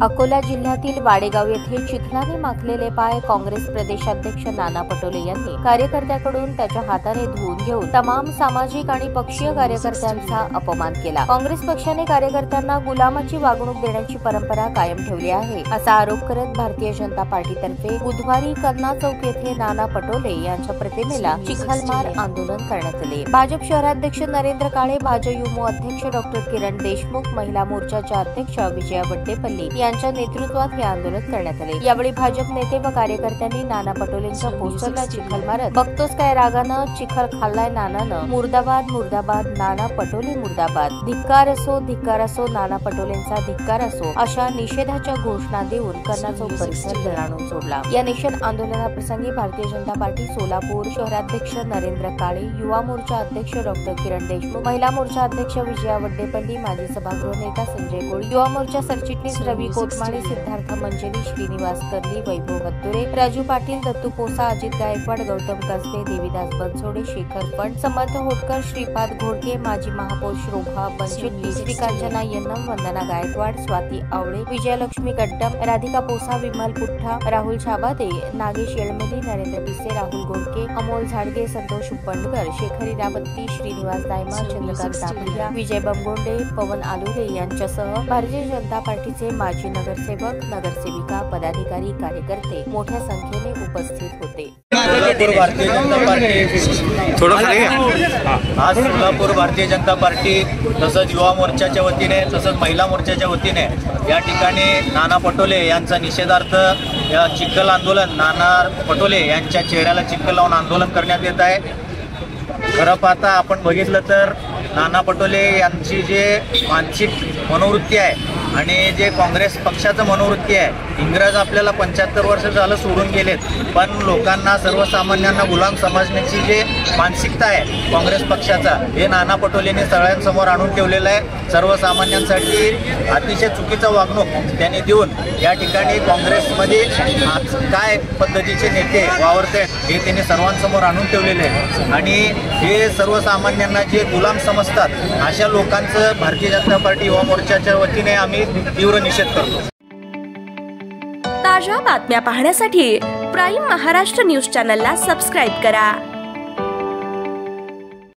अकोला जिल्ह्यातील वाडेगाव येथे चिखलाने माखलेले पाय काँग्रेस प्रदेशाध्यक्ष नाना पटोले यांनी कार्यकर्त्याकडून त्याच्या हाताने धुवून घेऊन तमाम सामाजिक आणि पक्षीय कार्यकर्त्यांचा अपमान केला। काँग्रेस पक्षाने कार्यकर्त्यांना गुलामाची वागणूक देण्याची परंपरा कायम ठेवली आहे, असा आरोप करत भारतीय जनता पार्टीतर्फे बुधवारी कन्ना चौक येथे नाना पटोले यांच्या प्रतिमेला चिखलमार आंदोलन करण्यात आले। भाजप शहराध्यक्ष नरेंद्र काळे, भाजप युमो अध्यक्ष डॉक्टर किरण देशमुख, महिला मोर्चाच्या अध्यक्ष विजया वड्डेपल्ली यांच्या नेतृत्वात हे आंदोलन करण्यात आले। यावेळी भाजप नेते व कार्यकर्त्यांनी नाना पटोलेंच्या पोस्टरला चिखल मारत "बघतोस काय रागानं, चिखल खाल्लाय नानानं, मुर्दाबाद मुर्दाबाद, नाना पटोले मुर्दाबाद, धिक्कार असो नाना पटोलेंचा धिक्कार असो" अशा निषेधाच्या घोषणा देऊन कन्ना चौक परिसर दणाणून सोडला। या निषेध आंदोलनाप्रसंगी भारतीय जनता पार्टी सोलापूर शहराध्यक्ष नरेंद्र काळे, युवा मोर्चा अध्यक्ष डॉक्टर किरण देशमुख, महिला मोर्चा अध्यक्ष विजया वड्डेपल्ली, माजी सभागृह नेता संजय कोळी, युवा मोर्चा सरचिटणीस रवी कोतमाळे, सिद्धार्थ मंजरी, श्रीनिवास कर्ली, वैभव हत्तुरे, राजू पाटील, दत्तू पोसा, अजित गायकवाड, गौतम कसबे, देवीदास बनसोडे, शेखर फंड, समर्थ होटकर, श्रीपाद घोडके, माजी महापौर शोभा बनशेट्टी, श्रीकांचना यन्नम, वंदना गायकवाड, स्वाती आवळे, विजयलक्ष्मी गड्डम, राधिका पोसा, विमल पुठ्ठा, राहुल छाबादे, नागेश येळमेली, नरेंद्र पिसे, राहुल गोडके, अमोल झाडगे, संतोष उपंडकर, शेखर इरावत्ती, श्रीनिवास दायमा, चंद्रकांत दाभडिया, विजय बमगोंडे, पवन आलुरे यांच्यासह भारतीय जनता पार्टीचे माजी नगरसेवक, नगरसेविका, पदाधिकारी, कार्यकर्ते मोठ्या संख्येने उपस्थित होते। भारतीय जनता पार्टी आज सोलापूर भारतीय जनता पार्टी तसंच युवा मोर्चाच्या वतीने तसंच महिला मोर्चाच्या वतीने या ठिकाणी नाना पटोले यांचा निषेधार्थ या चिखल आंदोलन, नाना पटोले यांच्या चेहऱ्याला चिखल लावून आंदोलन करण्यात येत आहे। खरं पाहता आपण बघितलं तर नाना पटोले यांची जे मानसिक मनोवृत्ती आहे आणि जे काँग्रेस पक्षाचं मनोवृत्ती आहे, इंग्रज आपल्याला 75 वर्ष झालं सोडून गेलेत, पण लोकांना सर्वसामान्यांना गुलाम समजण्याची जे मानसिकता आहे काँग्रेस पक्षाचा, हे नाना पटोलेने सगळ्यांसमोर आणून ठेवलेलं आहे। सर्वसामान्यांसाठी अतिशय चुकीचं वागणूक त्यांनी देऊन या ठिकाणी काँग्रेसमध्ये काय पद्धतीचे नेते वावरत आहेत हे त्यांनी सर्वांसमोर आणून ठेवलेले आहे आणि हे सर्वसामान्यांना जे गुलाम समजतात अशा लोकांचं भारतीय जनता पार्टी युवा मोर्चाच्या वतीने आम्ही तीव्र निषेध करतो। ताज्या बातम्या पाहण्यासाठी प्राईम महाराष्ट्र न्यूज चॅनलला सबस्क्राईब करा।